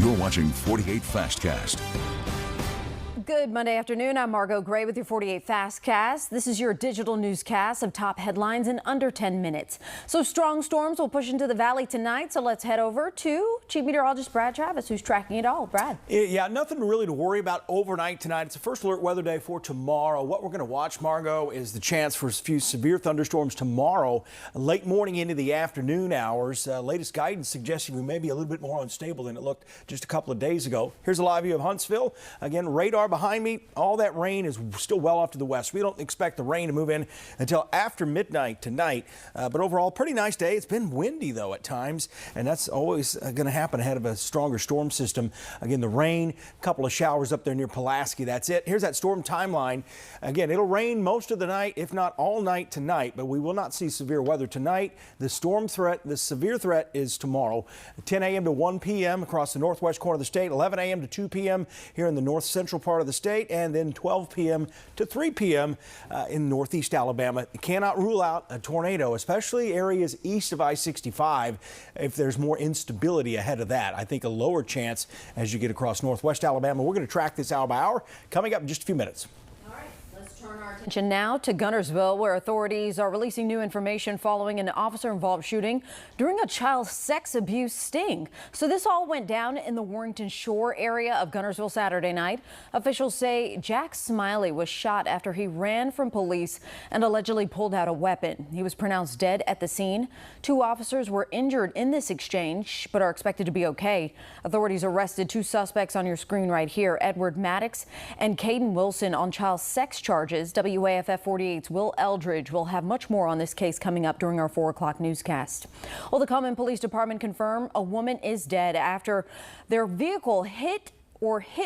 You're watching 48 Fastcast. Good Monday afternoon. I'm Margot Gray with your 48 Fastcast. This is your digital newscast of top headlines in under 10 minutes. So strong storms will push into the valley tonight. So let's head over to Chief Meteorologist Brad Travis, who's tracking it all. Brad. Yeah, nothing really to worry about overnight tonight. It's the first alert weather day for tomorrow. What we're going to watch, Margot, is the chance for a few severe thunderstorms tomorrow, late morning into the afternoon hours. Latest guidance suggesting we may be a little bit more unstable than it looked just a couple of days ago. Here's a live view of Huntsville. Again, radar behind me. All that rain is still well off to the west. We don't expect the rain to move in until after midnight tonight. But overall, pretty nice day. It's been windy, though, at times, and that's always going to happen ahead of a stronger storm system. Again, the rain, a couple of showers up there near Pulaski. That's it. Here's that storm timeline. Again, it'll rain most of the night, if not all night tonight, but we will not see severe weather tonight. The storm threat, the severe threat is tomorrow, 10 a.m. to 1 p.m. across the northwest corner of the state, 11 a.m. to 2 p.m. here in the north central part of the state, and then 12 p.m. to 3 p.m. In northeast Alabama. You cannot rule out a tornado, especially areas east of I-65 if there's more instability ahead of that. I think a lower chance as you get across northwest Alabama. We're going to track this hour by hour coming up in just a few minutes. Turn our attention now to Guntersville, where authorities are releasing new information following an officer-involved shooting during a child sex abuse sting. So this all went down in the Warrington Shore area of Guntersville Saturday night. Officials say Jack Smiley was shot after he ran from police and allegedly pulled out a weapon. He was pronounced dead at the scene. 2 officers were injured in this exchange, but are expected to be okay. Authorities arrested 2 suspects on your screen right here, Edward Maddox and Caden Wilson, on child sex charges. WAFF 48's Will Eldridge will have much more on this case coming up during our 4 o'clock newscast. Well, the Cullman Police Department confirmed a woman is dead after their vehicle hit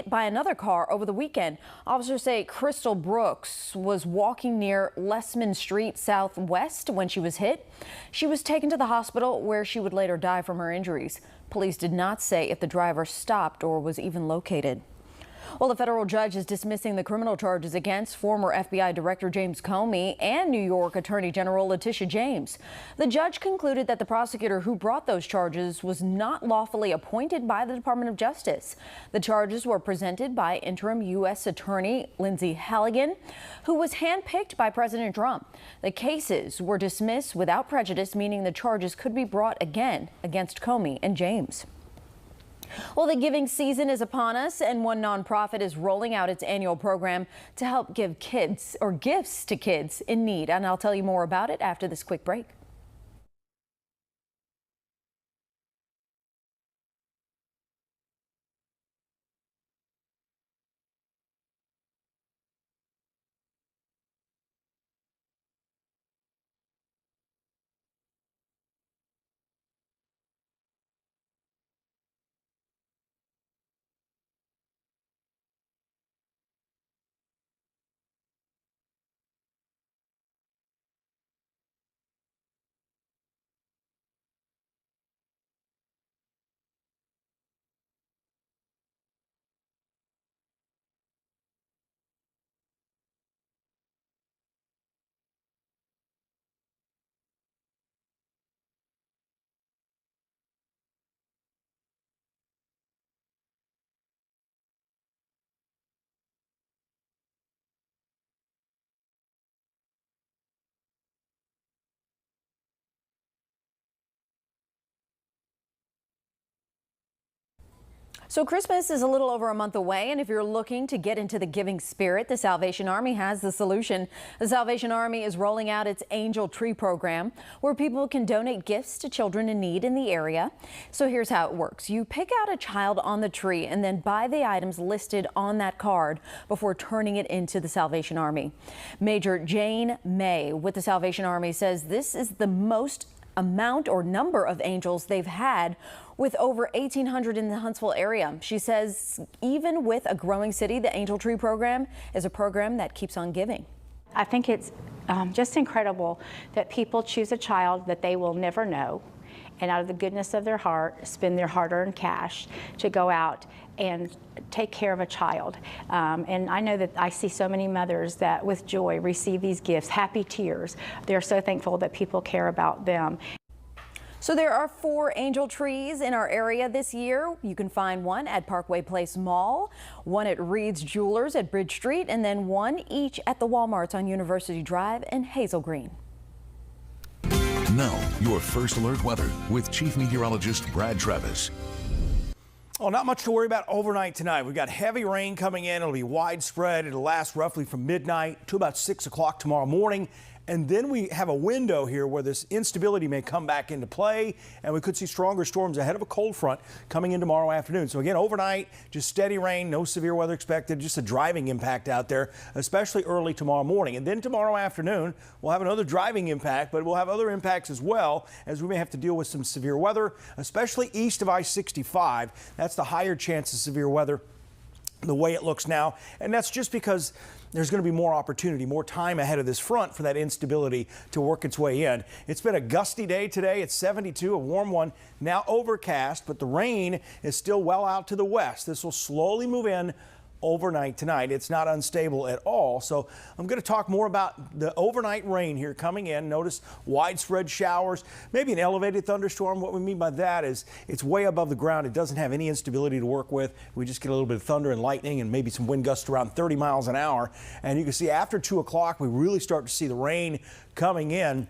by another car over the weekend. Officers say Crystal Brooks was walking near Lessman Street Southwest when she was hit. She was taken to the hospital where she would later die from her injuries. Police did not say if the driver stopped or was even located. Well, the federal judge is dismissing the criminal charges against former FBI Director James Comey and New York Attorney General Letitia James. The judge concluded that the prosecutor who brought those charges was not lawfully appointed by the Department of Justice. The charges were presented by interim U.S. Attorney Lindsay Halligan, who was handpicked by President Trump. The cases were dismissed without prejudice, meaning the charges could be brought again against Comey and James. Well, the giving season is upon us, and one nonprofit is rolling out its annual program to help give kids or gifts to kids in need. And I'll tell you more about it after this quick break. So Christmas is a little over a month away, and if you're looking to get into the giving spirit, the Salvation Army has the solution. The Salvation Army is rolling out its Angel Tree program, where people can donate gifts to children in need in the area. So here's how it works. You pick out a child on the tree and then buy the items listed on that card before turning it into the Salvation Army. Major Jane May with the Salvation Army says this is the most amount or number of angels they've had, with over 1,800 in the Huntsville area. She says even with a growing city, the Angel Tree program is a program that keeps on giving. I think it's just incredible that people choose a child that they will never know, and out of the goodness of their heart, spend their hard-earned cash to go out and take care of a child. And I know that I see so many mothers that with joy receive these gifts, happy tears. They're so thankful that people care about them. So there are 4 angel trees in our area this year. You can find one at Parkway Place Mall, one at Reed's Jewelers at Bridge Street, and then one each at the Walmarts on University Drive and Hazel Green. Now, your first alert weather with Chief Meteorologist Brad Travis. Well, not much to worry about overnight tonight. We've got heavy rain coming in. It'll be widespread. It'll last roughly from midnight to about 6 o'clock tomorrow morning. And then we have a window here where this instability may come back into play, and we could see stronger storms ahead of a cold front coming in tomorrow afternoon. So again, overnight, just steady rain, no severe weather expected, just a driving impact out there, especially early tomorrow morning. And then tomorrow afternoon, we'll have another driving impact, but we'll have other impacts as well, as we may have to deal with some severe weather, especially east of I-65. That's the higher chance of severe weather the way it looks now, and that's just because there's going to be more opportunity, more time ahead of this front for that instability to work its way in. It's been a gusty day today. It's 72, a warm one, now overcast, but the rain is still well out to the west. This will slowly move in overnight tonight. It's not unstable at all. So I'm going to talk more about the overnight rain here coming in. Notice widespread showers, maybe an elevated thunderstorm. What we mean by that is it's way above the ground. It doesn't have any instability to work with. We just get a little bit of thunder and lightning and maybe some wind gusts around 30 miles an hour. And you can see after 2 o'clock, we really start to see the rain coming in.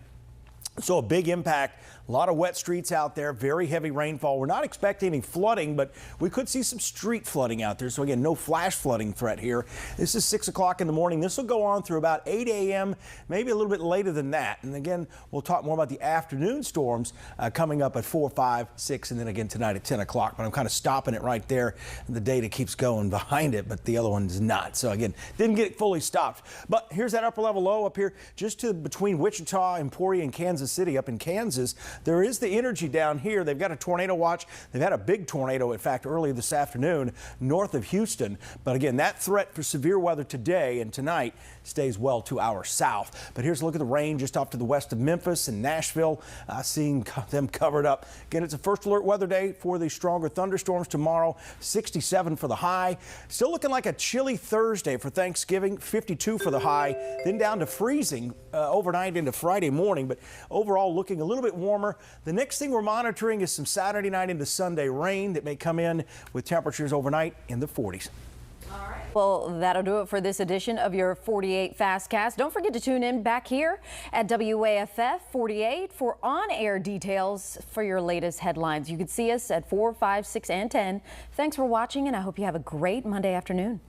So a big impact, a lot of wet streets out there, very heavy rainfall. We're not expecting any flooding, but we could see some street flooding out there. So again, no flash flooding threat here. This is 6 o'clock in the morning. This will go on through about 8 a.m., maybe a little bit later than that. And again, we'll talk more about the afternoon storms coming up at 4, 5, 6, and then again tonight at 10 o'clock. But I'm kind of stopping it right there. And the data keeps going behind it, but the other one is not. So again, didn't get it fully stopped. But here's that upper level low up here, just to between Wichita, Emporia, and Kansas City up in Kansas. There is the energy down here. They've got a tornado watch. They've had a big tornado, in fact, earlier this afternoon north of Houston. But again, that threat for severe weather today and tonight stays well to our south. But here's a look at the rain just off to the west of Memphis and Nashville, seeing them covered up. Again, it's a first alert weather day for the stronger thunderstorms tomorrow. 67 for the high. Still looking like a chilly Thursday for Thanksgiving. 52 for the high. Then down to freezing overnight into Friday morning. But overall, looking a little bit warmer. The next thing we're monitoring is some Saturday night into Sunday rain that may come in with temperatures overnight in the 40s. All right. Well, that'll do it for this edition of your 48 Fastcast. Don't forget to tune in back here at WAFF 48 for on-air details for your latest headlines. You can see us at 4, 5, 6, and 10. Thanks for watching, and I hope you have a great Monday afternoon.